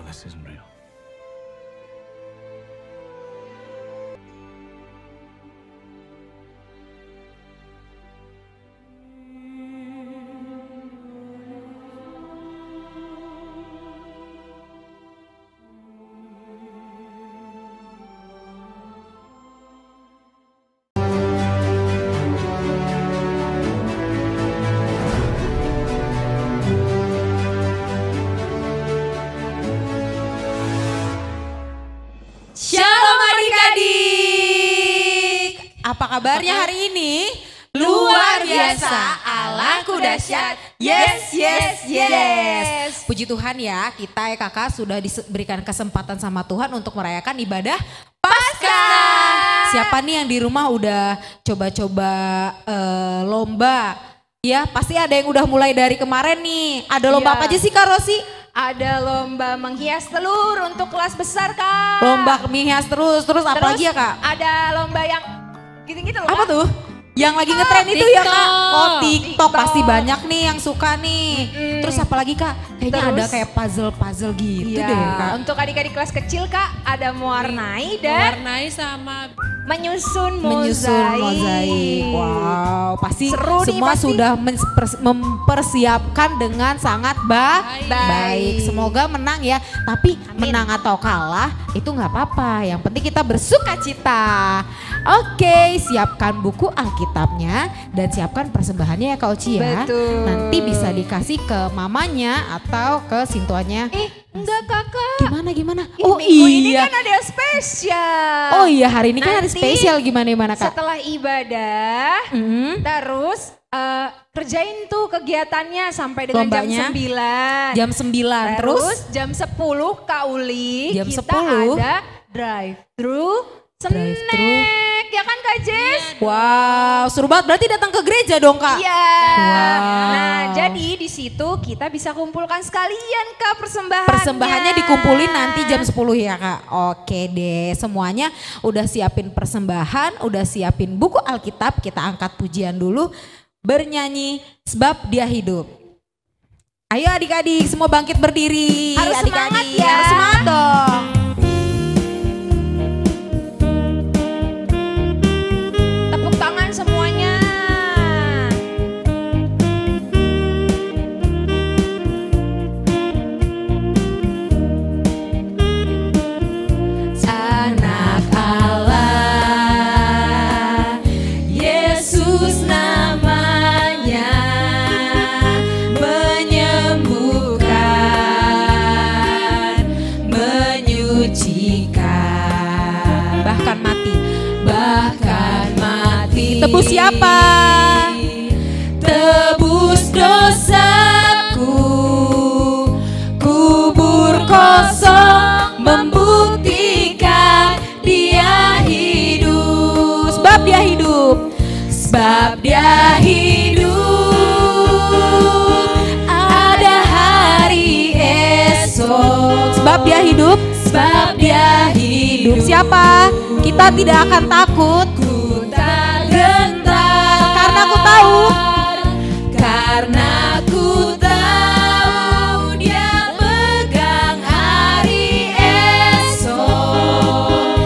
This isn't real. Shalom adik-adik. Apa kabarnya hari ini? Luar biasa, Allahku dahsyat. Yes, yes, yes. Puji Tuhan ya, kita kakak sudah diberikan kesempatan sama Tuhan untuk merayakan ibadah Paskah. Siapa nih yang di rumah udah coba-coba lomba? Ya, pasti ada yang udah mulai dari kemarin nih. Ada lomba apa aja sih Kak Rosi? Ada lomba menghias telur untuk kelas besar, Kak. Lomba menghias terus apa lagi ya Kak? Ada lomba yang gitu-gitu loh, Apa Kak. tuh? Yang lagi ngetren itu ya Kak? Oh TikTok pasti banyak nih yang suka nih. Terus apa lagi Kak? Kayaknya ada kayak puzzle-puzzle gitu Iya, deh Kak. untuk adik-adik kelas kecil, Kak, ada mewarnai dan Warnai sama menyusun mozaik. Wow, pasti Seru nih, semua pasti. sudah mempersiapkan dengan sangat baik. Semoga menang ya. Tapi menang atau kalah itu nggak apa-apa. Yang penting kita bersuka cita. Oke, siapkan buku Alkitabnya dan siapkan persembahannya ya Kak Oci ya. Betul. Nanti bisa dikasih ke mamanya atau ke sintuannya. Enggak, Kakak. Gimana? Minggu ini kan ada yang spesial. Oh iya, hari ini kan hari Nanti spesial gimana Kak? Setelah ibadah, terus kerjain tuh kegiatannya sampai dengan Lombanya? jam 9. Jam 9 terus jam 10 Kak Uli Jam kita 10. ada drive-thru snack. Ya kan Kak Jess? wow, seru banget. Berarti datang ke gereja dong Kak? Iya. Wow. Nah, jadi di situ kita bisa kumpulkan sekalian Kak persembahannya. Persembahannya dikumpulin nanti jam 10 ya Kak. Oke deh, semuanya udah siapin persembahan, udah siapin buku Alkitab. Kita angkat pujian dulu, bernyanyi sebab Dia hidup. Ayo adik-adik semua bangkit berdiri. Harus adik-adik. semangat ya. Harus semangat dong. Tepuk tangan semuanya. Anak Allah, Yesus namanya, menyembuhkan, menyucikan, bahkan mati. Tebus siapa? Tebus dosaku, kubur kosong membuktikan Dia hidup. Sebab Dia hidup. Sebab Dia hidup. Ada hari esok. Sebab Dia hidup. Sebab Dia hidup. Siapa? Kita tidak akan takut. Karena aku tahu. Karena aku tahu Dia pegang hari esok.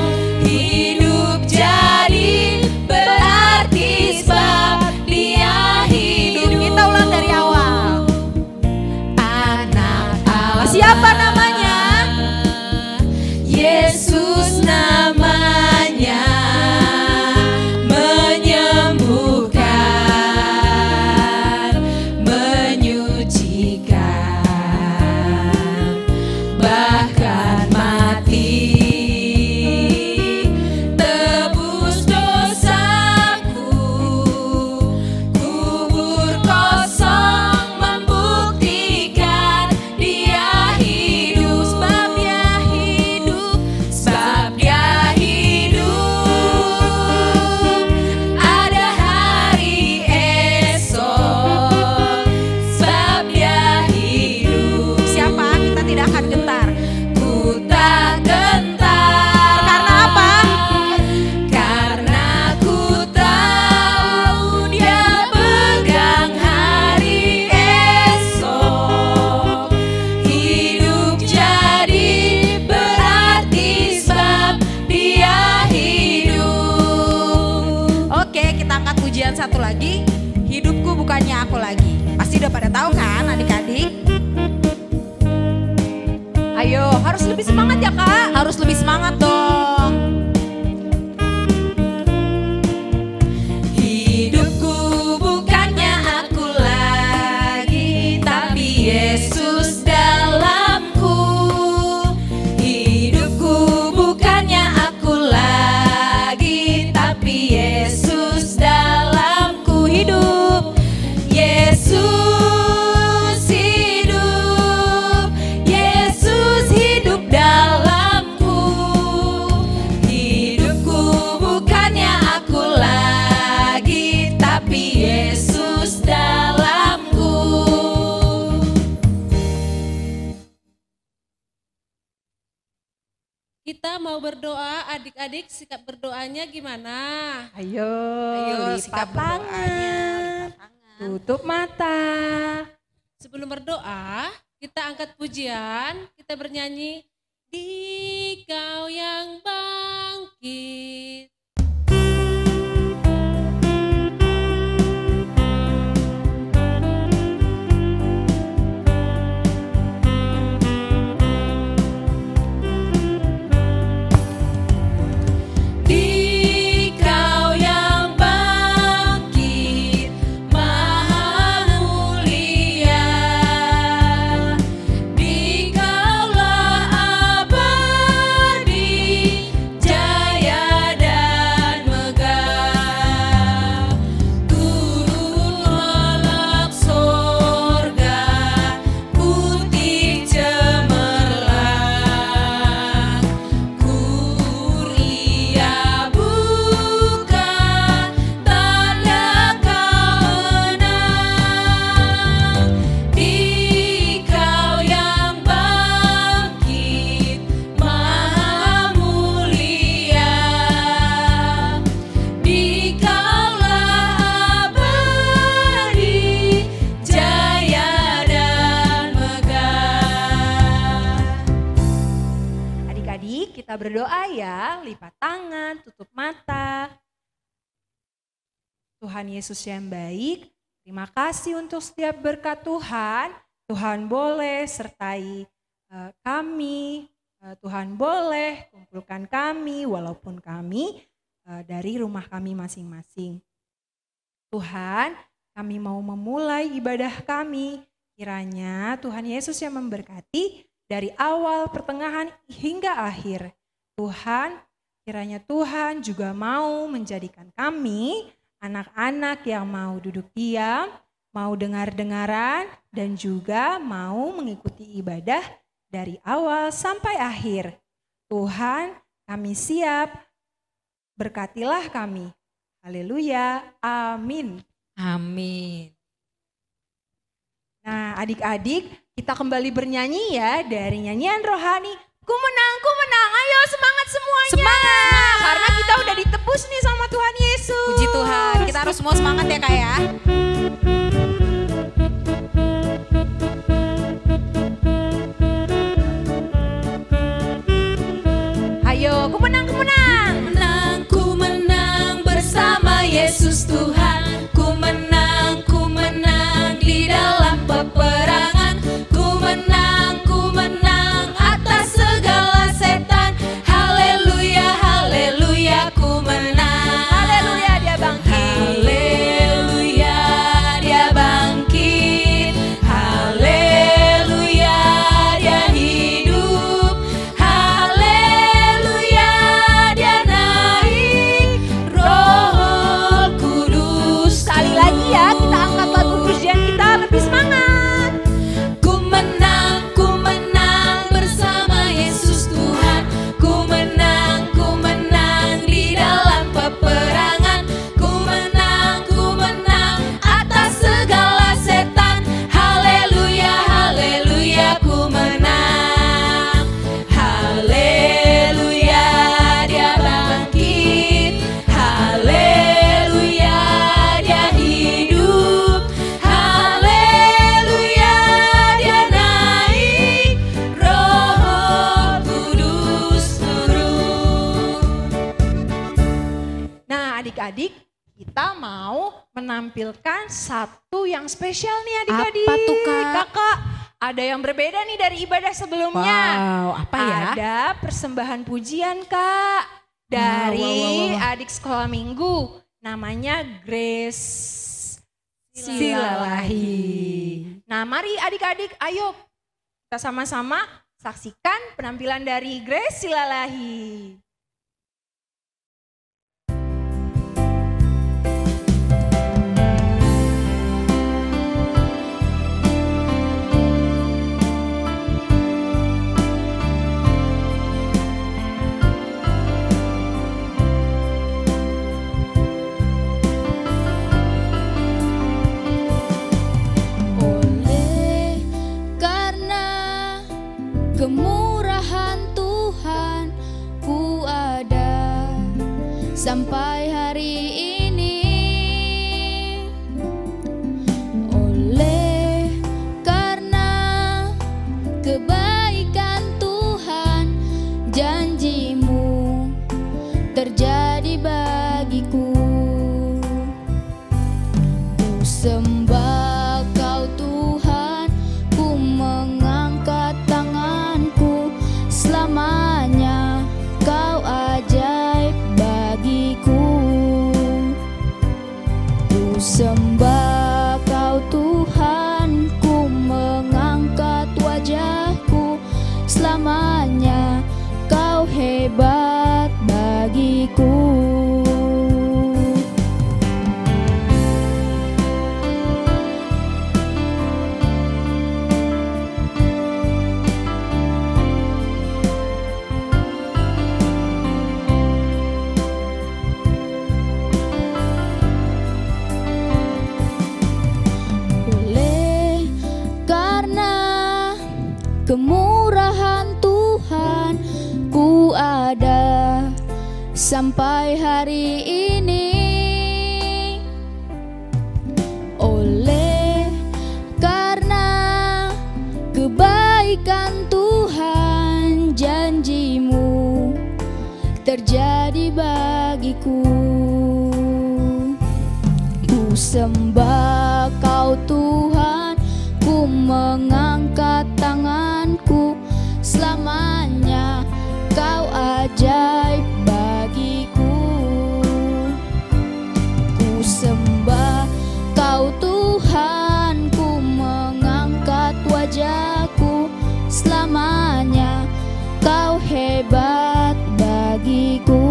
Hidup jadi berarti sebab Dia hidup. Kita ulang dari awal. Anak Allah. Siapa namanya? Yesus namanya, menyembuhkan, lagi, hidupku bukannya aku lagi. Pasti udah pada tahu kan adik-adik? Ayo, harus lebih semangat ya Kak. Harus lebih semangat dong. Hidupku bukannya aku lagi, tapi Yesus dalamku. Hidupku bukannya aku lagi, tapi Yesus dalamku. Hidup Yesus, hidup Yesus, hidup dalamku. Hidupku bukannya aku lagi, tapi Yesus dalamku. Kita mau berdoa, adik-adik sikap berdoanya gimana? Ayo, sikap lipat berdoanya, tangan, lipat tangan. tutup mata. Sebelum berdoa, kita angkat pujian, kita bernyanyi, Dikau yang bangkit. Dikau yang bangkit, Maha Mulia. Dikaulah abadi, jaya dan megah. Turunlah sorga, putih cemerlang. Kuria buka, tanda kemenang. Dikau yang bangkit, Maha Mulia. Dikaulah abadi, jaya dan megah. Adik-adik kita berdoa ya, lipat tangan, tutup mata. Tuhan Yesus yang baik, terima kasih untuk setiap berkat Tuhan. Tuhan boleh sertai kami, Tuhan boleh kumpulkan kami walaupun kami dari rumah kami masing-masing. Tuhan, kami mau memulai ibadah kami. Kiranya Tuhan Yesus yang memberkati dari awal, pertengahan hingga akhir. Tuhan, kiranya Tuhan juga mau menjadikan kami anak-anak yang mau duduk diam, mau dengar-dengaran, dan juga mau mengikuti ibadah dari awal sampai akhir. Tuhan, kami siap, berkatilah kami. Haleluya, amin. Amin. Nah adik-adik kita kembali bernyanyi ya dari nyanyian rohani. Ku menang, ayo semangat semuanya. Semangat. Karena kita udah ditebus nih sama Tuhan Yesus. Puji Tuhan, kita harus semua semangat ya Kak ya. Ayo, ku menang. Menang, ku menang bersama Yesus Tuhan. Ku menang di dalam peperangan. Ku menang atas segala setan. Haleluya, haleluya, ku menang. Haleluya, dia bangkit. Haleluya, dia bangkit. Haleluya, dia hidup. Haleluya, dia naik. Roh Kudus. Sekali lagi ya, kita angkat lagu pujian kita lebih semangat. Ku menang bersama Yesus Tuhan. Ku menang di dalam peperangan. Ku menang atas segala setan. Haleluya, haleluya, ku menang. Haleluya, dia bangkit. Haleluya, dia hidup. Haleluya, dia naik. Roh Kudus turun. Nah adik-adik kita mau menampilkan satu yang spesial nih adik-adik. Apa tuh, Kak? Kakak, ada yang berbeda nih dari ibadah sebelumnya. Wow, apa ya? Ada persembahan pujian, Kak, dari adik sekolah minggu. Namanya Grace Silalahi. Nah, mari adik-adik, ayo kita sama-sama saksikan penampilan dari Grace Silalahi. Kemurahan Tuhan ku ada sampai hari ini. Oleh karena kebaikan Tuhan, janjimu terjadi bagiku. Ku sembah Kau Tuhan, ku mengangkat tanganku, selamanya Kau ajaib bagiku. Ku sembah Kau Tuhan, ku mengangkat wajahku, selamanya Kau hebat bagiku. Kemurahan Tuhan ku ada sampai hari ini. Oleh karena kebaikan Tuhan, janjimu terjadi bagiku. Ku sembah Kau Tuhan, ku mengangkat tanganku, selamanya Kau ajaib bagiku. Ku sembah Kau Tuhan, ku mengangkat wajahku, selamanya Kau hebat bagiku.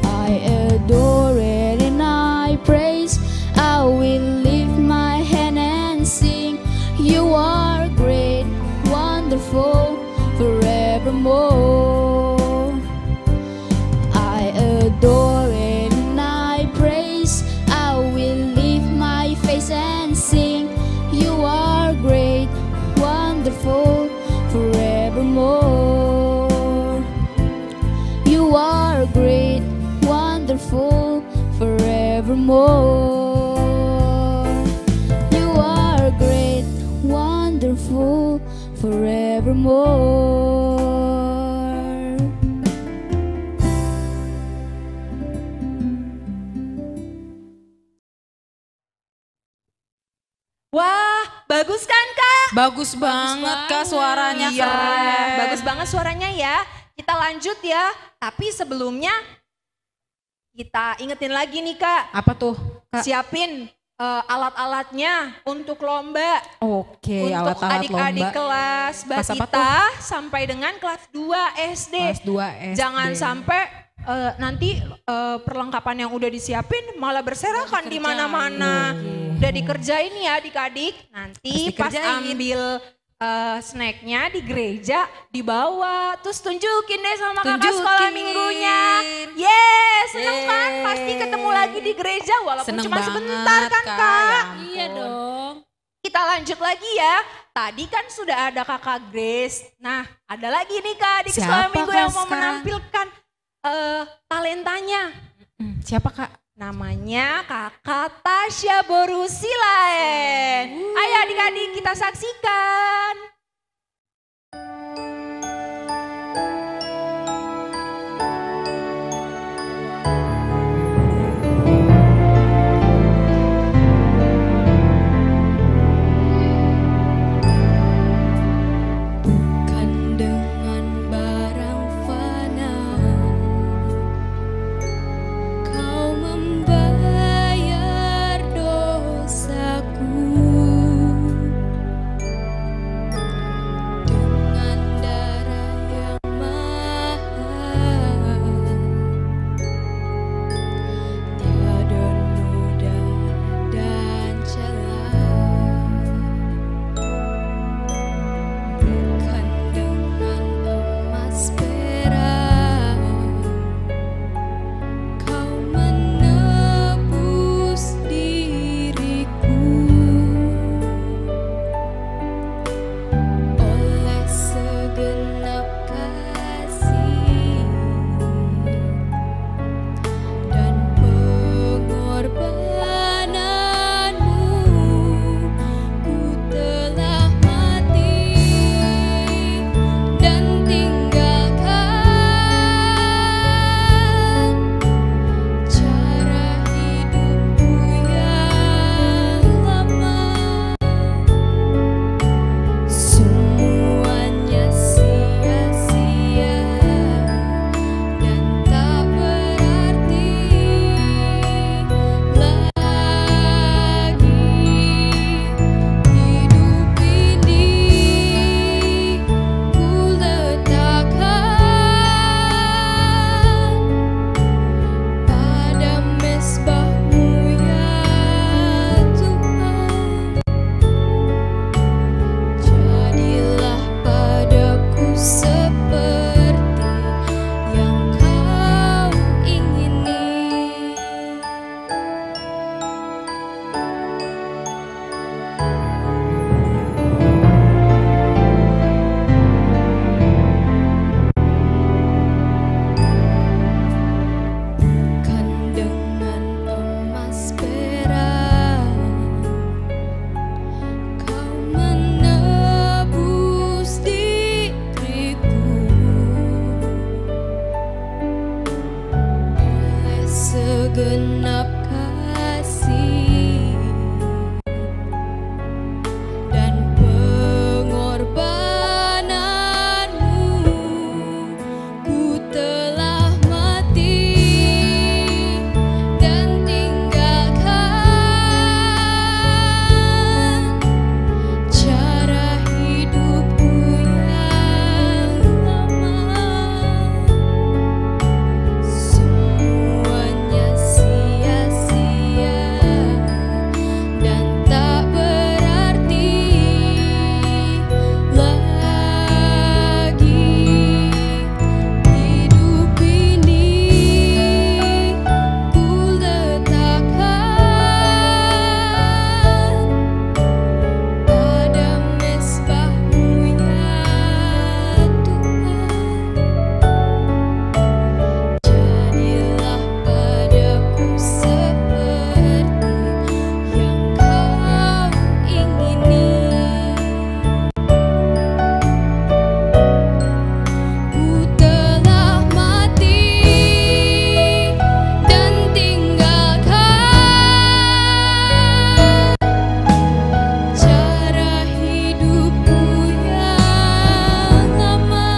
I adore and I praise, I will lift my hand and sing. You are great, wonderful, forevermore. I adore and I praise, I will lift my face and sing. You are great, wonderful, forevermore. You are great, wonderful, forevermore. You are great, wonderful, forevermore. Wah, bagus kan Kak? Bagus banget Kak, suaranya Iya, keren. bagus banget suaranya ya. Kita lanjut ya, tapi sebelumnya kita ingetin lagi nih Kak. Apa tuh, Kak? Siapin alat-alatnya untuk lomba. Oke, untuk alat-alat adik-adik lomba. kelas Kelas apa Batita sampai dengan kelas 2 SD. Kelas 2 SD. Jangan sampai nanti perlengkapan yang udah disiapin malah berserakan di mana-mana. Udah dikerjain ya adik-adik. Nanti Harus pas dikerjain. ambil snacknya di gereja dibawa. Terus tunjukin deh sama kakak sekolah minggunya. Yes, seneng kan? Pasti ketemu lagi di gereja walaupun Seneng cuma banget, sebentar kan Kak. Kak. Ya Iya dong. Kita lanjut lagi ya. Tadi kan sudah ada kakak Grace. Nah ada lagi nih Kak di Siapa, sekolah minggu Kak, yang mau sekarang? menampilkan talentanya. Siapa Kak? Namanya Kakak Tasya Borusilaen. Ayo adik-adik kita saksikan. segenap kasih dan pengorbananmu, ku telah mati dan tinggalkan cara hidupku yang lama. Semuanya sia-sia dan tak berarti lagi. Hidup ini ku letakkan pada mezbah-Mu ya Tuhan. Jadilah padaku seperti yang Kau ingini. Ku telah mati dan tinggalkan cara hidupku yang lama.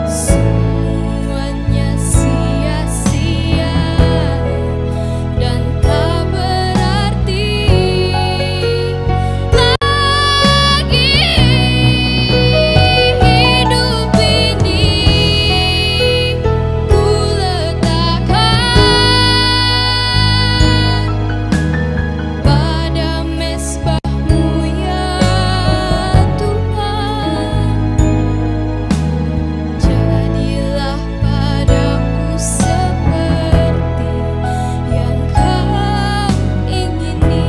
Semuanya sia-sia dan tak berarti lagi. Hidup ini ku letakkan pada mezbah-Mu ya Tuhan. Jadilah padaku seperti yang Kau ingini.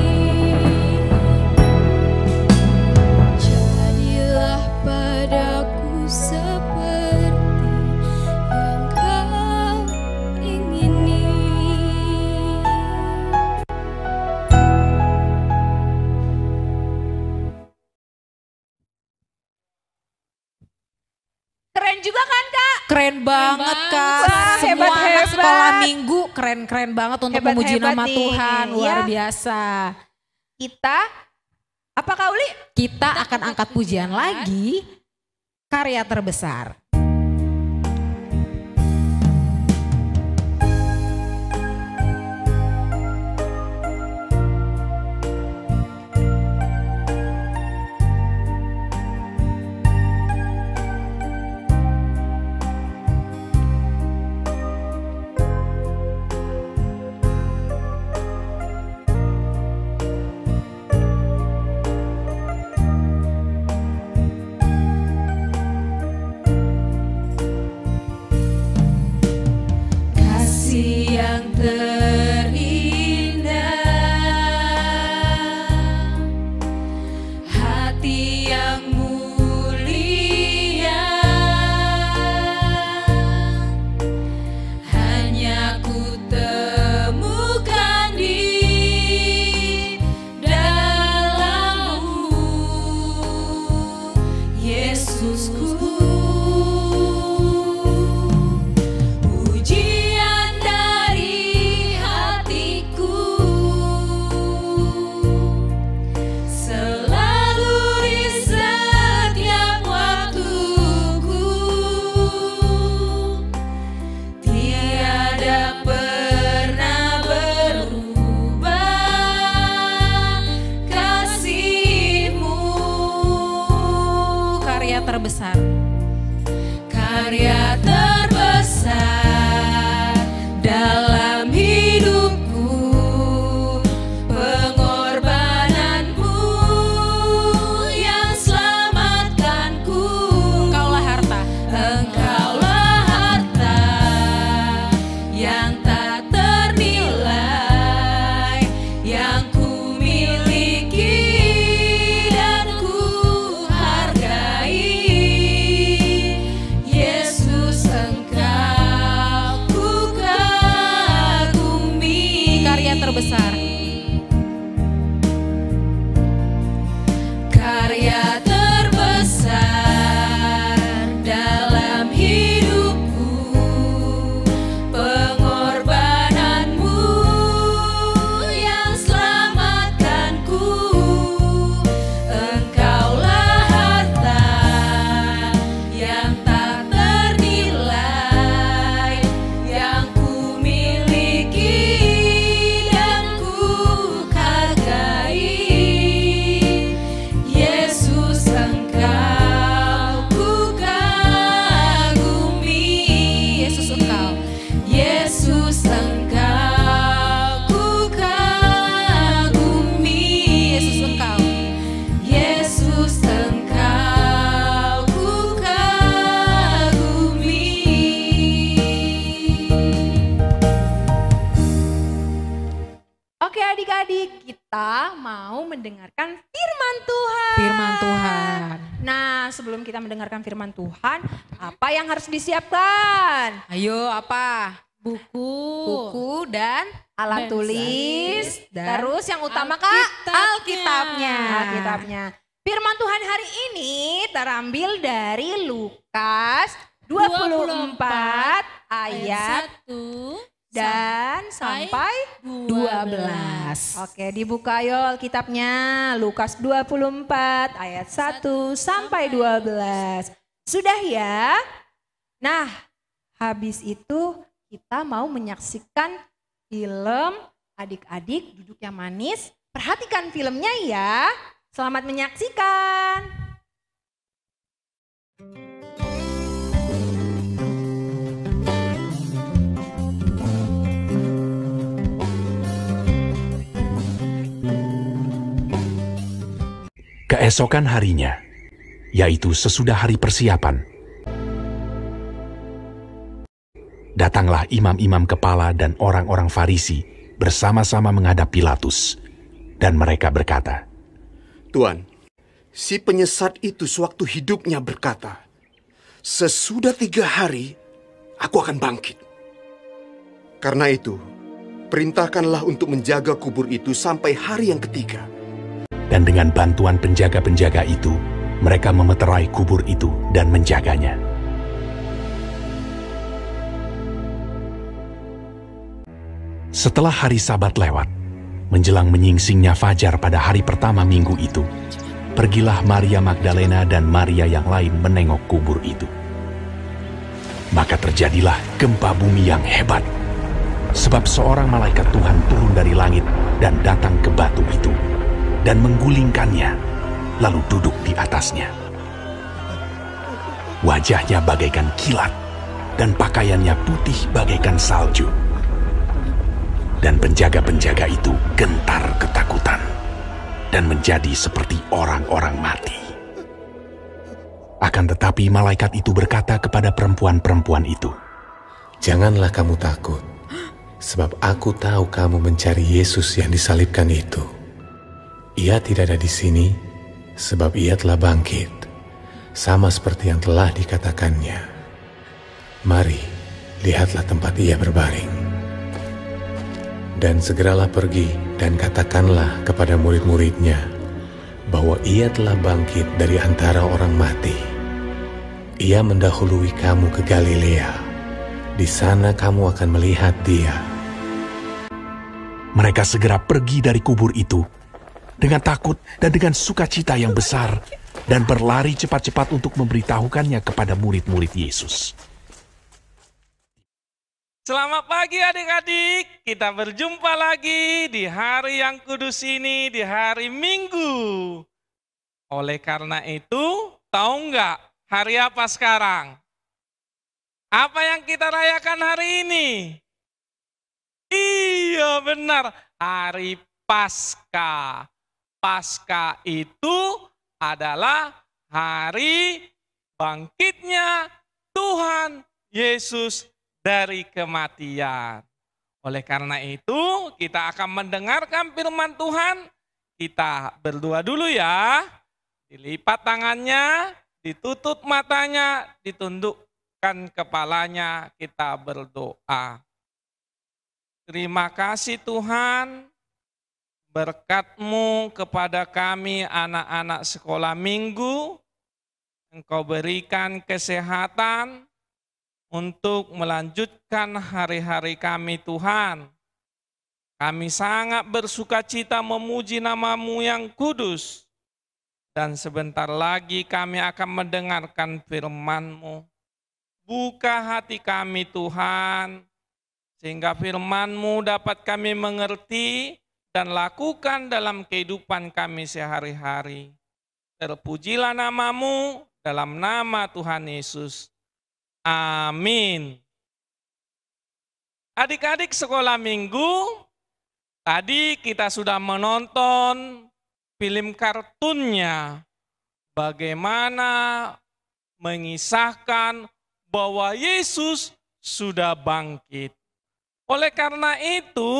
Jadilah padaku seperti yang Kau ingini. Keren juga kan Kak? Keren banget Kak. Wah, Semua anak hebat-hebat. sekolah minggu keren-keren banget untuk memuji Hebat-hebat nama nih. Tuhan. Luar Iya. biasa. Kita, apa Kak Uli? Kita akan angkat pujian lagi. Karya terbesar. Kasih yang terindah, hati yang mulia, hanya ku temukan di dalam-Mu, Yesusku. Pujian dari hatiku selalu di setiap waktuku, tiada pernah berubah kasih-Mu. Karya terbesar. Karya terbesar dalam hidupku, pengorbananmu yang selamatkanku. Engkaulah harta. Engkaulah harta yang tak ternilai, yang ku miliki dan ku hargai. Yesus, kita mau mendengarkan firman Tuhan. Firman Tuhan. Nah, sebelum kita mendengarkan firman Tuhan, apa yang harus disiapkan? Ayo apa? Buku Dan Alat Dan tulis. dan Terus yang utama Kak, Alkitabnya. Alkitabnya. Firman Tuhan hari ini terambil dari Lukas 24 ayat 1 dan sampai 12. Oke, dibuka yuk Alkitabnya. Lukas 24 ayat 1 sampai 12. Sudah ya? Nah, habis itu kita mau menyaksikan film Adik-adik Duduk Yang Manis. Perhatikan filmnya ya. Selamat menyaksikan. Keesokan harinya, yaitu sesudah hari persiapan, datanglah imam-imam kepala dan orang-orang Farisi bersama-sama menghadap Pilatus, dan mereka berkata, Tuan, si penyesat itu sewaktu hidupnya berkata, sesudah 3 hari, aku akan bangkit. Karena itu, perintahkanlah untuk menjaga kubur itu sampai hari yang ketiga. dan dengan bantuan penjaga-penjaga itu, mereka memeterai kubur itu dan menjaganya. Setelah hari Sabat lewat, menjelang menyingsingnya fajar pada hari pertama minggu itu, pergilah Maria Magdalena dan Maria yang lain menengok kubur itu. Maka terjadilah gempa bumi yang hebat, sebab seorang malaikat Tuhan turun dari langit dan datang ke batu itu, dan menggulingkannya, lalu duduk di atasnya. Wajahnya bagaikan kilat, dan pakaiannya putih bagaikan salju. Dan penjaga-penjaga itu gentar ketakutan, dan menjadi seperti orang-orang mati. Akan tetapi malaikat itu berkata kepada perempuan-perempuan itu, Janganlah kamu takut, sebab aku tahu kamu mencari Yesus yang disalibkan itu. Ia tidak ada di sini, sebab ia telah bangkit, sama seperti yang telah dikatakannya. Mari, lihatlah tempat ia berbaring. Dan segeralah pergi dan katakanlah kepada murid-muridnya bahwa ia telah bangkit dari antara orang mati. Ia mendahului kamu ke Galilea. Di sana kamu akan melihat dia. mereka segera pergi dari kubur itu dengan takut dan dengan sukacita yang besar, dan berlari cepat-cepat untuk memberitahukannya kepada murid-murid Yesus. Selamat pagi adik-adik, kita berjumpa lagi di hari yang kudus ini, di hari Minggu. Oleh karena itu, tahu nggak hari apa sekarang? Apa yang kita rayakan hari ini? Iya benar, hari Paskah. Paskah itu adalah hari bangkitnya Tuhan Yesus dari kematian. Oleh karena itu, kita akan mendengarkan firman Tuhan. Kita berdoa dulu ya. Dilipat tangannya, ditutup matanya, ditundukkan kepalanya, kita berdoa. Terima kasih Tuhan, berkat-Mu kepada kami anak-anak sekolah minggu. Engkau berikan kesehatan untuk melanjutkan hari-hari kami Tuhan. Kami sangat bersukacita memuji nama-Mu yang kudus. Dan sebentar lagi kami akan mendengarkan firman-Mu. Buka hati kami Tuhan, sehingga firman-Mu dapat kami mengerti dan lakukan dalam kehidupan kami sehari-hari. Terpujilah nama-Mu dalam nama Tuhan Yesus. Amin. Adik-adik sekolah minggu, tadi kita sudah menonton film kartunnya. Bagaimana mengisahkan bahwa Yesus sudah bangkit. Oleh karena itu,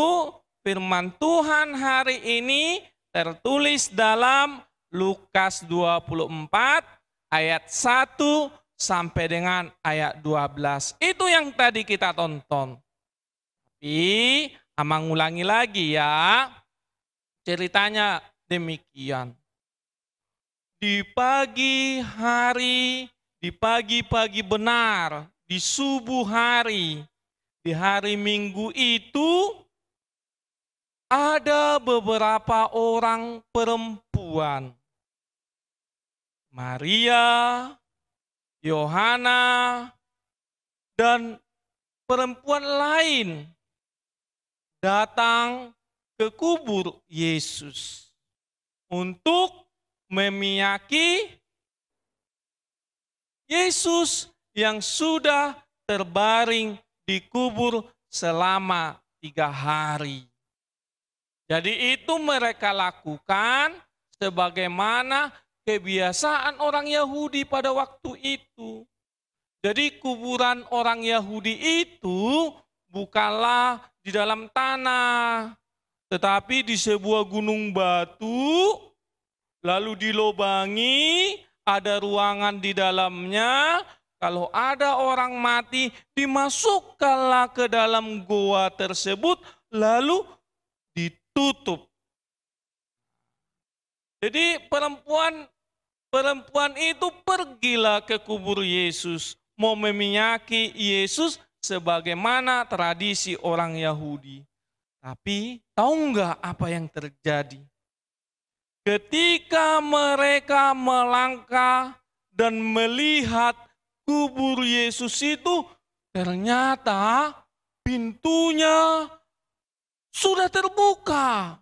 firman Tuhan hari ini tertulis dalam Lukas 24 ayat 1 sampai dengan ayat 12. Itu yang tadi kita tonton. Tapi Amang ulangi lagi ya. Ceritanya demikian. Di pagi hari, di pagi-pagi benar, di subuh hari, di hari Minggu itu ada beberapa orang perempuan. Maria, Yohana, dan perempuan lain datang ke kubur Yesus untuk memiyaki Yesus yang sudah terbaring di kubur selama 3 hari. Jadi itu mereka lakukan sebagaimana kebiasaan orang Yahudi pada waktu itu. Jadi kuburan orang Yahudi itu bukanlah di dalam tanah, tetapi di sebuah gunung batu, lalu dilobangi, ada ruangan di dalamnya. Kalau ada orang mati, dimasukkanlah ke dalam goa tersebut, lalu ditutup. Jadi perempuan itu pergilah ke kubur Yesus, mau memiyaki Yesus sebagaimana tradisi orang Yahudi. Tapi tahu nggak apa yang terjadi? Ketika mereka melangkah dan melihat kubur Yesus itu, ternyata pintunya sudah terbuka.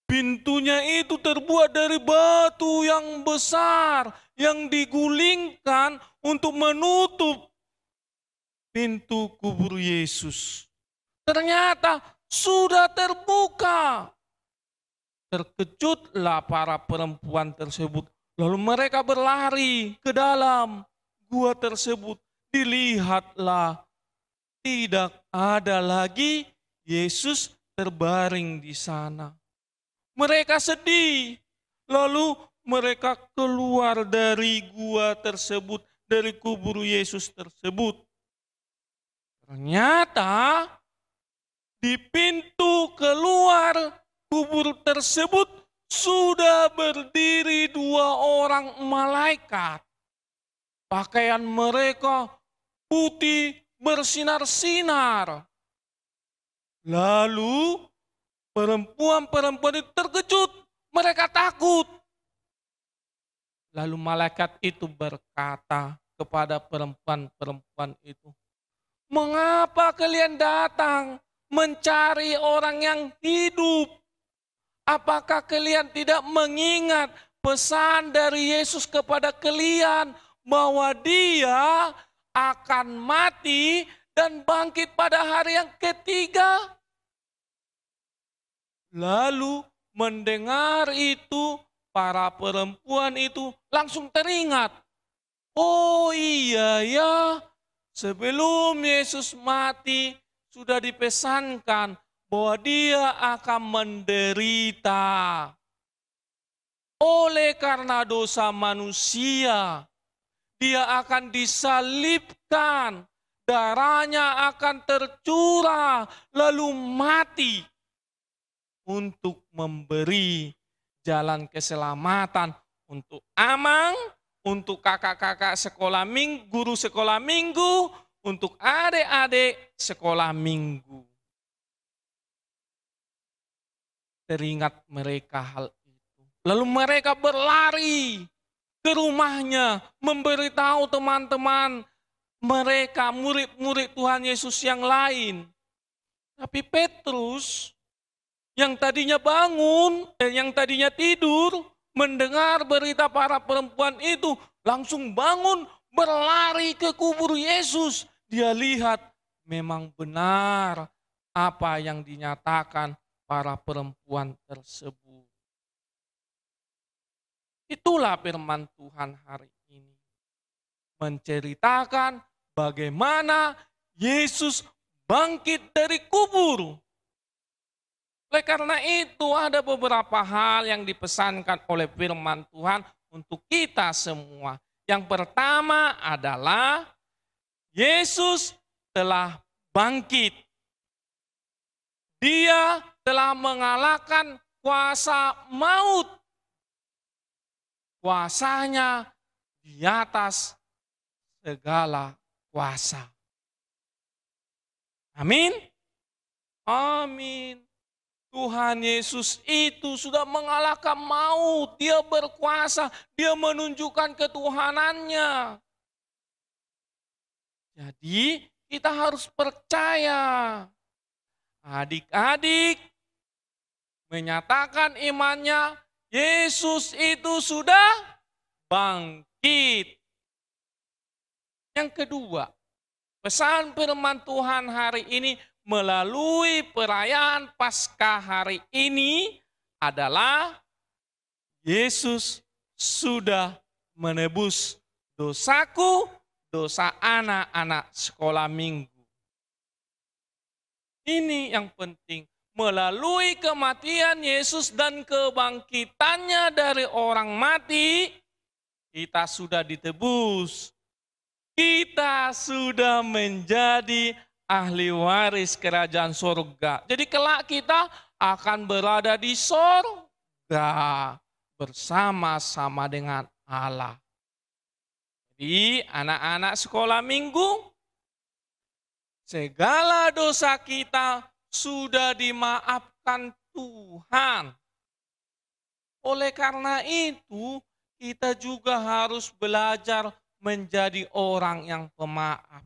Pintunya itu terbuat dari batu yang besar yang digulingkan untuk menutup pintu kubur Yesus. Ternyata sudah terbuka. Terkejutlah para perempuan tersebut. Lalu mereka berlari ke dalam gua tersebut. Dilihatlah, tidak ada lagi Yesus terbaring di sana. Mereka sedih. Lalu mereka keluar dari gua tersebut, dari kubur Yesus tersebut. Ternyata di pintu keluar kubur tersebut sudah berdiri 2 orang malaikat. Pakaian mereka putih bersinar-sinar. Lalu perempuan-perempuan itu terkejut, mereka takut. Lalu malaikat itu berkata kepada perempuan-perempuan itu, "Mengapa kalian datang mencari orang yang hidup? Apakah kalian tidak mengingat pesan dari Yesus kepada kalian bahwa Dia akan mati dan bangkit pada hari yang ketiga?" Lalu mendengar itu, para perempuan itu langsung teringat. Oh iya ya, sebelum Yesus mati sudah dipesankan bahwa Dia akan menderita. Oleh karena dosa manusia, Dia akan disalibkan, darahnya akan tercurah, lalu mati untuk memberi jalan keselamatan untuk Amang, untuk kakak-kakak sekolah minggu, guru sekolah minggu, untuk adik-adik sekolah minggu. Teringat mereka hal itu. Lalu mereka berlari ke rumahnya, memberitahu teman-teman mereka, murid-murid Tuhan Yesus yang lain. Tapi Petrus yang tadinya bangun dan yang tadinya tidur, mendengar berita para perempuan itu, langsung bangun berlari ke kubur Yesus. Dia lihat memang benar apa yang dinyatakan para perempuan tersebut. Itulah firman Tuhan hari ini. Menceritakan bagaimana Yesus bangkit dari kubur. Oleh karena itu ada beberapa hal yang dipesankan oleh firman Tuhan untuk kita semua. Yang pertama adalah Yesus telah bangkit. Dia telah mengalahkan kuasa maut. Kuasanya di atas segala kuasa. Amin. Amin. Tuhan Yesus itu sudah mengalahkan maut. Dia berkuasa. Dia menunjukkan ketuhanannya. Jadi kita harus percaya. Adik-adik menyatakan imannya, Yesus itu sudah bangkit. Yang kedua, pesan firman Tuhan hari ini melalui perayaan Paskah hari ini adalah Yesus sudah menebus dosaku, dosa anak-anak sekolah minggu. Ini yang penting. Melalui kematian Yesus dan kebangkitannya dari orang mati, kita sudah ditebus. Kita sudah menjadi ahli waris kerajaan surga. Jadi kelak kita akan berada di surga bersama-sama dengan Allah. Jadi anak-anak sekolah minggu, segala dosa kita sudah dimaafkan Tuhan. Oleh karena itu, kita juga harus belajar menjadi orang yang pemaaf.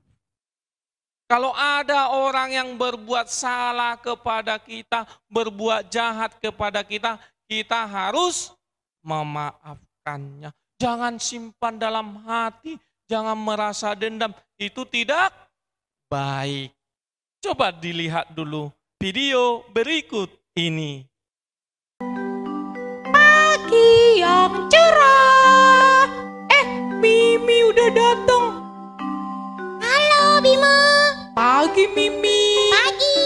Kalau ada orang yang berbuat salah kepada kita, berbuat jahat kepada kita, kita harus memaafkannya. Jangan simpan dalam hati, jangan merasa dendam. Itu tidak baik. Coba dilihat dulu video berikut ini. Pagi yang cerah. Mimi udah datang. Halo Bimo. Pagi Mimi. Pagi.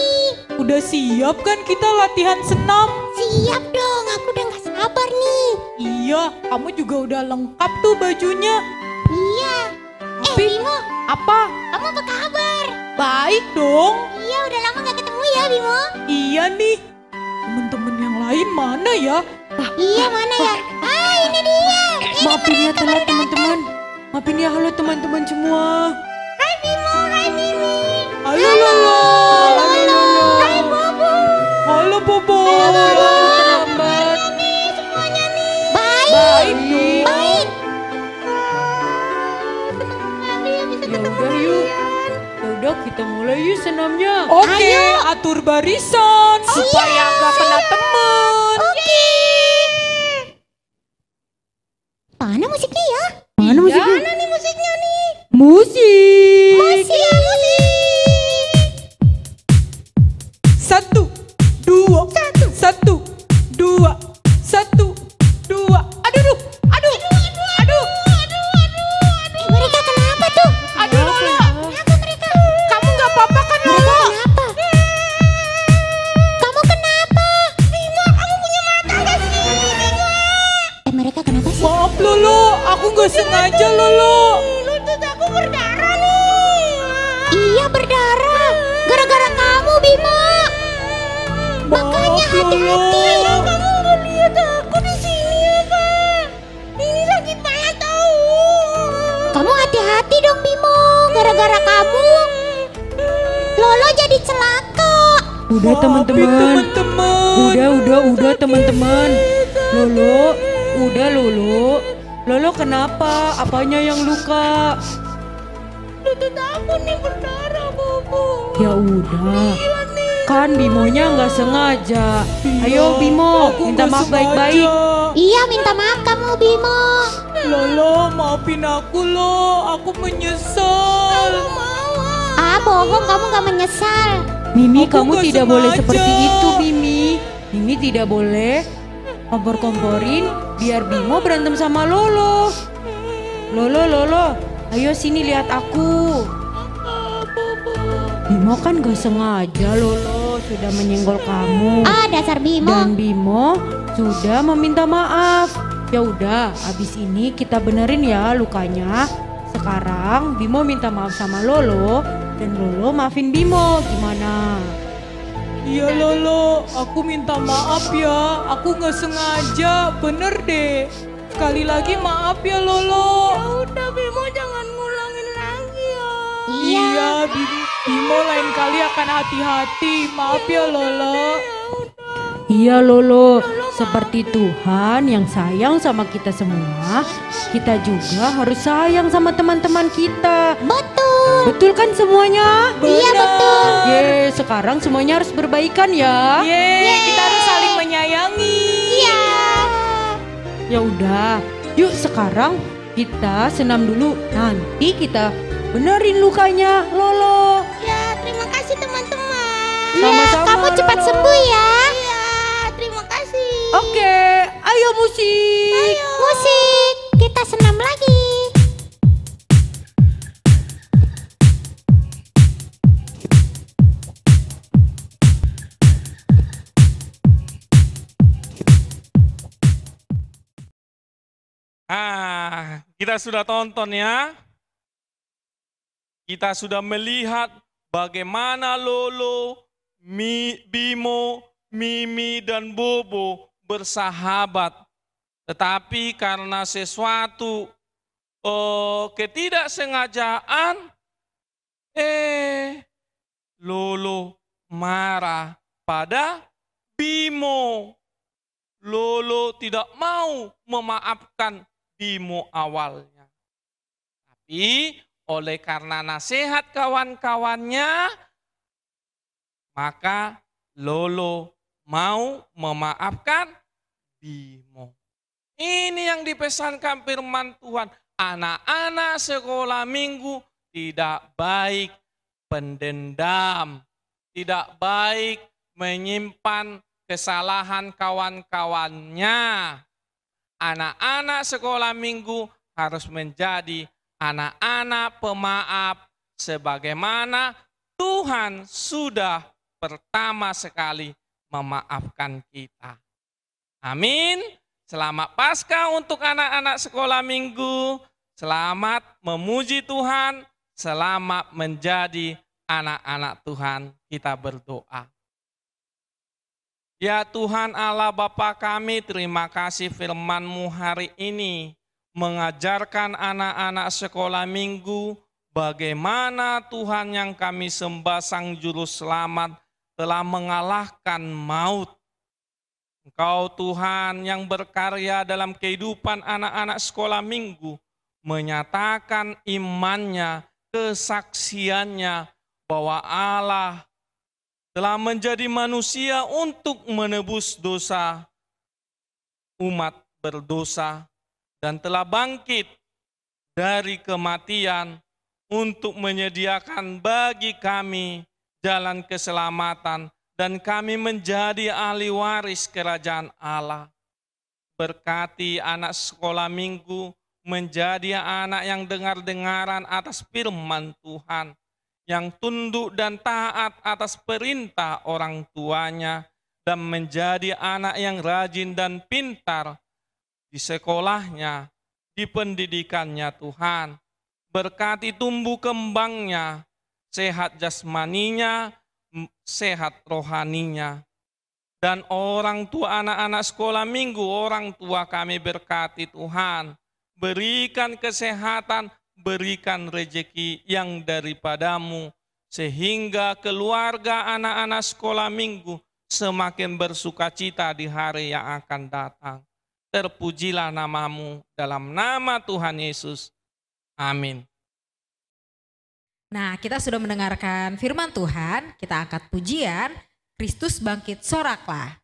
Udah siap kan kita latihan senam? Siap dong, aku udah gak sabar nih. Iya, kamu juga udah lengkap tuh bajunya. Iya. Bimo. Apa? Kamu apa kabar? Baik dong. Iya, udah lama gak ketemu ya Bimo. Iya nih. Temen-temen yang lain mana ya? Iya mana ya? Ini dia. Maafin ya telat teman-teman. Maafin ya, halo teman-teman semua. Hai Bimo, hai Mimi. Halo Lolo. Halo. Hai Bobo. Halo Bobo. Terlambat. Nih semuanya nih. Baik. Baik. Ya udah yuk. Ya udah kita mulai yuk senamnya. Oke, atur barisan supaya gak kena temen. Oke. Mana musiknya ya? Mana musiknya? Mana nih musiknya nih? Musik. Musik. Satu, dua. Mereka kenapa tuh? Aduh Lola. Kenapa mereka? Kamu gak apa-apa kan Lola? Kenapa? Kamu kenapa? Bimo, kamu punya mata gak sih? Mereka kenapa sih? Maaf Lolo, aku gak sengaja Lolo. Lutut aku berdarah nih. Iya berdarah. Gara-gara kamu Bimo. Makanya hati-hati. Kamu udah lihat aku di sini apa? Ini sakit banget tahu. Kamu hati-hati dong Bimo. Gara-gara kamu Lolo jadi celaka. Udah teman-teman. Udah teman-teman. Lolo, udah Lolo. Lolo kenapa? Apanya yang luka? Lutut aku nih berdarah Bobo. Ya udah. Kan Bimonya nggak sengaja. Ayo Bimo, minta maaf baik-baik. Iya minta maaf kamu Bimo. Lolo, maafin aku lo. Aku menyesal. Bohong, kamu gak menyesal. Mimi, kamu tidak boleh seperti itu Mimi. Mimi tidak boleh kompor-komporin biar Bimo berantem sama Lolo. Lolo, ayo sini lihat aku. Bimo kan gak sengaja Lolo. sudah menyenggol kamu. Dasar Bimo. Dan Bimo sudah meminta maaf. Ya udah, abis ini kita benerin ya lukanya. Sekarang Bimo minta maaf sama Lolo dan Lolo maafin Bimo. Gimana? Iya Lolo, aku minta maaf ya. Aku nggak sengaja, bener deh. Sekali lagi maaf ya Lolo. Ya udah Bimo, jangan ngulangin lagi ya. Iya, Bimo lain kali akan hati-hati. Maaf ya Lolo. Iya Lolo, seperti Tuhan yang sayang sama kita semua, kita juga harus sayang sama teman-teman kita. Betul. Betul kan semuanya? Iya betul. Ye, sekarang semuanya harus berbaikan ya. Kita harus saling menyayangi. Iya. Ya udah, yuk sekarang kita senam dulu. Nanti kita benerin lukanya, Lolo. Ya, terima kasih teman-teman. Sama-sama, Kamu cepat Lolo. sembuh ya. Iya, terima kasih. Oke, ayo musik. Ayo. Musik, kita senam lagi. Kita sudah tonton ya. Kita sudah melihat bagaimana Lolo, Bimo, Mimi, dan Bobo bersahabat. Tetapi karena sesuatu ketidaksengajaan, Lolo marah pada Bimo. Lolo tidak mau memaafkan Bimo awalnya. Tapi oleh karena nasihat kawan-kawannya, maka Lolo mau memaafkan Bimo. Ini yang dipesankan firman Tuhan. Anak-anak sekolah minggu tidak baik pendendam, tidak baik menyimpan kesalahan kawan-kawannya. Anak-anak sekolah minggu harus menjadi anak-anak pemaaf sebagaimana Tuhan sudah pertama sekali memaafkan kita. Amin. Selamat Paskah untuk anak-anak sekolah minggu. Selamat memuji Tuhan. Selamat menjadi anak-anak Tuhan. Kita berdoa. Ya Tuhan Allah Bapa kami, terima kasih firman-Mu hari ini mengajarkan anak-anak sekolah minggu bagaimana Tuhan yang kami sembah Sang Juru Selamat telah mengalahkan maut. Engkau Tuhan yang berkarya dalam kehidupan anak-anak sekolah minggu menyatakan imannya, kesaksiannya bahwa Allah telah menjadi manusia untuk menebus dosa umat berdosa dan telah bangkit dari kematian untuk menyediakan bagi kami jalan keselamatan dan kami menjadi ahli waris kerajaan Allah. Berkati anak sekolah minggu menjadi anak yang dengar-dengaran atas firman Tuhan, yang tunduk dan taat atas perintah orang tuanya, dan menjadi anak yang rajin dan pintar di sekolahnya, di pendidikannya Tuhan. Berkati tumbuh kembangnya, sehat jasmaninya, sehat rohaninya. Dan orang tua anak-anak sekolah minggu, orang tua kami berkati Tuhan. Berikan kesehatan, berikan rejeki yang daripadamu, sehingga keluarga anak-anak sekolah minggu semakin bersukacita di hari yang akan datang. Terpujilah namamu dalam nama Tuhan Yesus. Amin. Nah, kita sudah mendengarkan firman Tuhan, kita angkat pujian, Kristus bangkit soraklah.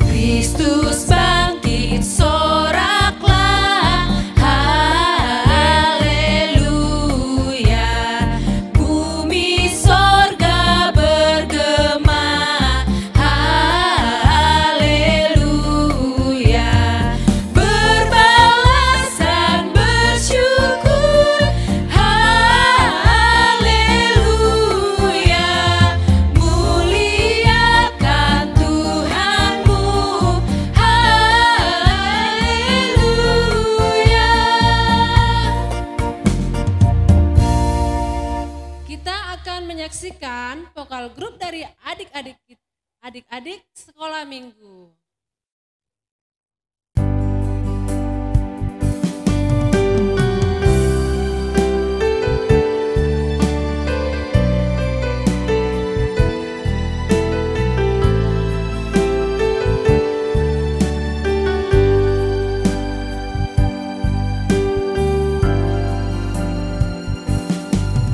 Kristus bangkit soraklah, haleluya. Bumi sorga akan menyaksikan vokal grup dari adik-adik sekolah minggu.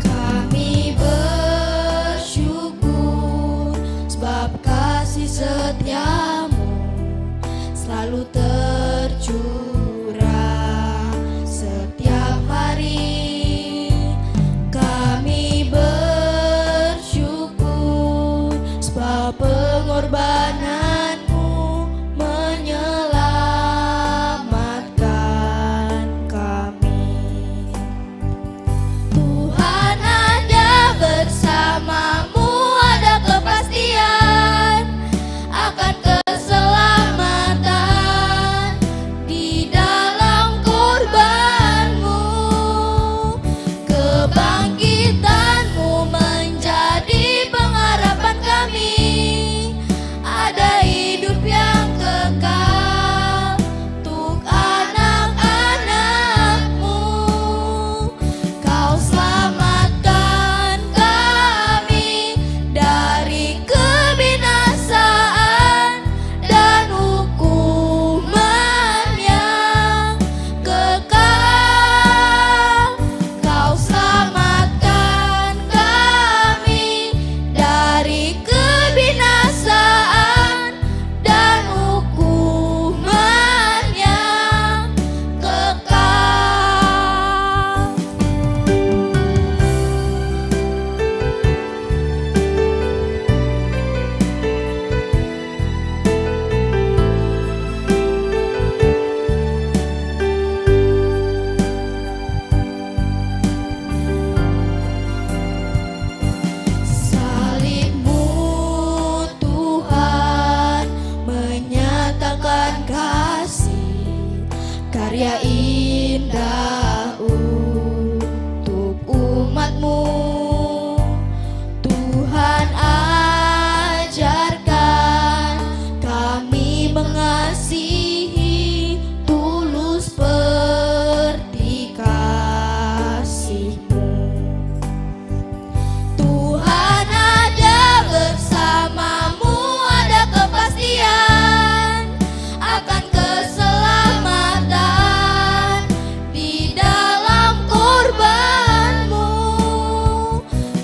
Kami bersyukur sebab kasih setiamu selalu tercurah setiap hari. Kami bersyukur sebab pengorbananmu menyelamatkan kami. Tuhan ada bersamamu, ada kepastian akan keselamatan di dalam korbanmu. Kebangkitanmu menjadi pengharapan kami, ada hidup yang kekal untuk anak-anakmu. Kau selamatkan kami dari kebinasaan dan hukuman yang kekal. Kau selamatkan kami dari kebinasaan dan hukuman yang kekal. Salibmu Tuhan menyatakan kasih, karya indah untuk umatmu. Tuhan ajarkan kami mengasihi tulus seperti kasih-Mu. Tuhan ada bersamamu, ada kepastian akan keselamatan di dalam korbanmu.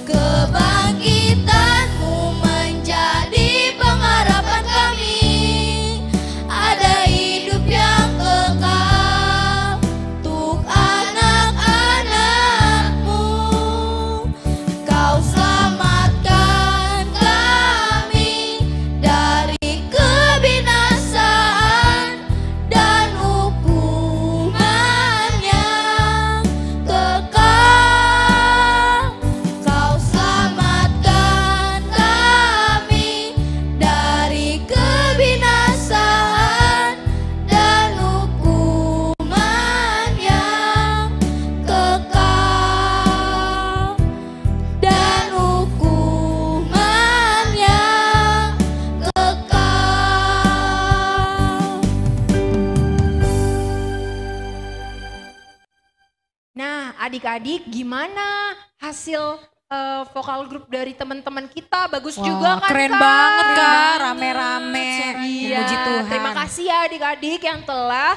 Kebangkitanmu menjadi pengharapan kami, ada hidup yang kekal untuk anak-anakmu. Kau selamatkan kami dari kebinasaan dan hukuman yang kekal. Kau selamatkan kami dari kebinasaan dan hukuman yang kekal. Dan hukuman yang kekal. Nah, adik-adik gimana hasil vokal grup dari teman-teman kita? Bagus juga kan, Keren Kak? banget Kak, rame-rame. Iya, Puji Tuhan. terima kasih ya adik-adik yang telah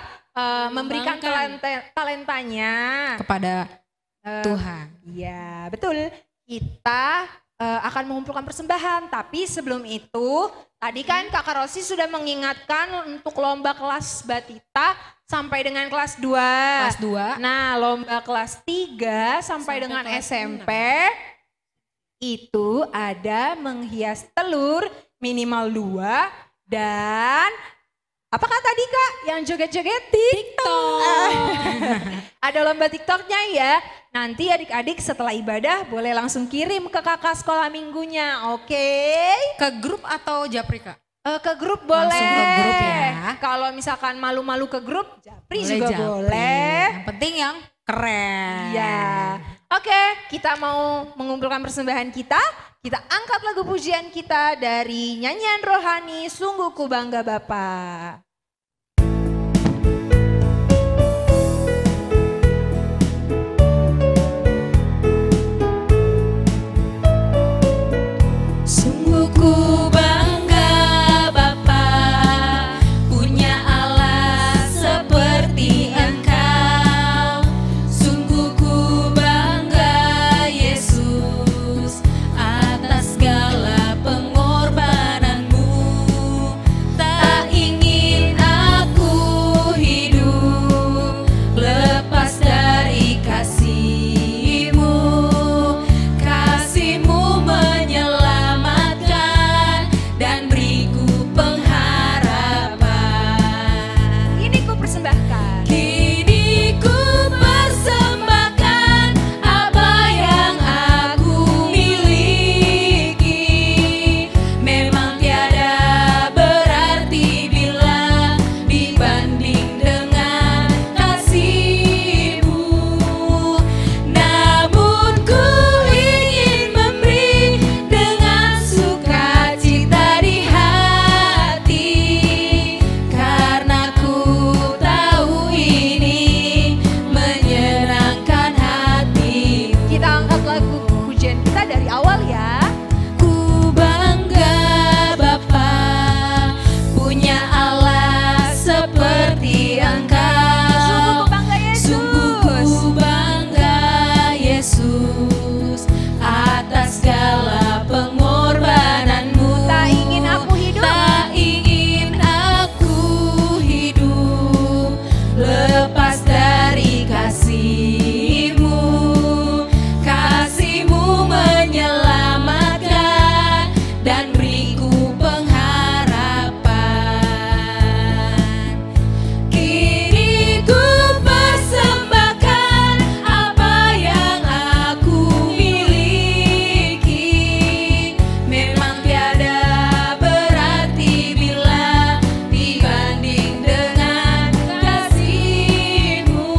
memberikan Mengembangkan. talentanya. Kepada Eh, Tuhan. Iya, betul. Kita akan mengumpulkan persembahan, tapi sebelum itu tadi kan Kakak Rosi sudah mengingatkan untuk lomba kelas Batita sampai dengan kelas 2. Kelas 2. Nah, lomba kelas 3 sampai dengan kelas SMP itu ada menghias telur minimal 2 dan apa kata tadi Kak? Yang joget-joget TikTok. Ada lomba TikToknya ya. Nanti adik-adik setelah ibadah boleh langsung kirim ke kakak sekolah minggunya, oke? Ke grup atau Japri Kak? Ke grup boleh. Langsung ke grup ya. Kalau misalkan malu-malu ke grup, Japri Boleh juga Japri. boleh. Yang penting yang keren. Iya. Oke, kita mau mengumpulkan persembahan kita. Kita angkat lagu pujian kita dari nyanyian rohani Sungguh Ku Bangga Bapa. Sungguh ku bangga Bapa, punya Allah seperti Engkau. Sungguh ku bangga Yesus atas segala pengorbananmu. Tak ingin aku hidup lepas dari kasih-Mu. Kasih-Mu menyelamatkan dan beriku pengharapan. Ini ku persembahkan. Kini ku persembahkan apa yang aku miliki. Memang tiada berarti bila dibanding dengan kasih-Mu. Namun ku ingin memberi dengan sukacita di hati, karena ku tahu ini menyenangkan hati. Kita angkat lagu pujian kita dari awal ya. Ku bangga Bapa, punya Allah seperti Engkau. Sungguh ku bangga Yesus. Sungguh ku bangga Yesus atas segala pengorbananmu. Tak ingin aku hidup. Tak ingin aku hidup lepas dari kasih-Mu. Kasih-Mu menyelamatkan dan beriku pengharapan. Kini ku persembahkan apa yang aku miliki. Memang tiada berarti bila dibanding dengan kasih-Mu.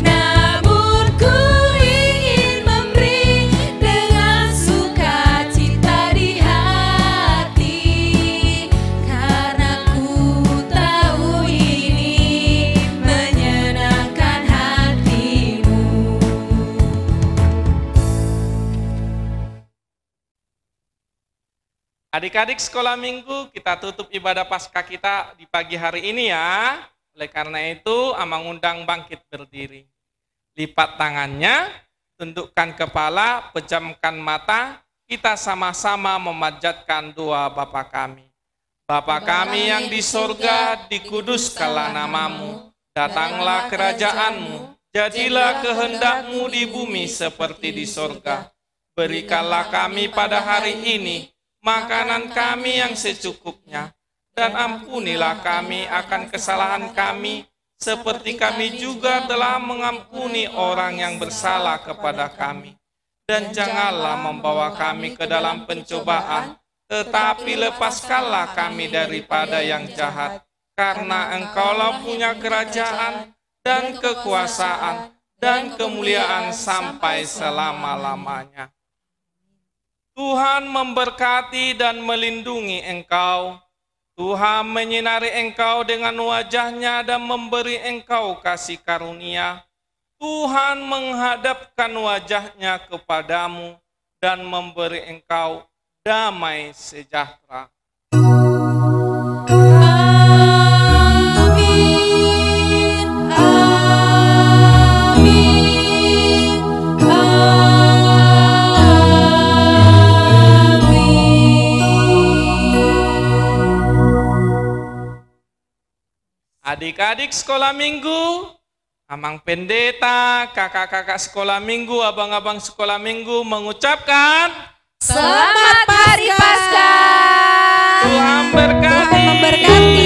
Namun ku ingin memberi dengan sukacita di hati, karena ku tahu ini menyenangkan hati-Mu. Adik-adik sekolah minggu, kita tutup ibadah Paskah kita di pagi hari ini ya. Oleh karena itu, Amang undang bangkit berdiri. Lipat tangannya, tundukkan kepala, pejamkan mata, kita sama-sama memanjatkan doa Bapa kami. Bapa kami yang di sorga, dikuduskanlah namamu, datanglah kerajaan-Mu, jadilah kehendak-Mu di bumi seperti di sorga. Berikanlah kami pada hari ini makanan kami yang secukupnya, dan ampunilah kami akan kesalahan kami, seperti kami juga telah mengampuni orang yang bersalah kepada kami. Dan janganlah membawa kami ke dalam pencobaan, tetapi lepaskanlah kami daripada yang jahat, karena Engkaulah punya kerajaan dan kekuasaan dan kemuliaan sampai selama-lamanya. Tuhan memberkati dan melindungi engkau. Tuhan menyinari engkau dengan wajah-Nya dan memberi engkau kasih karunia. Tuhan menghadapkan wajah-Nya kepadamu dan memberi engkau damai sejahtera. Adik-adik sekolah minggu, Amang Pendeta, kakak-kakak sekolah minggu, abang-abang sekolah minggu mengucapkan Selamat Hari Paskah. Tuhan berkati.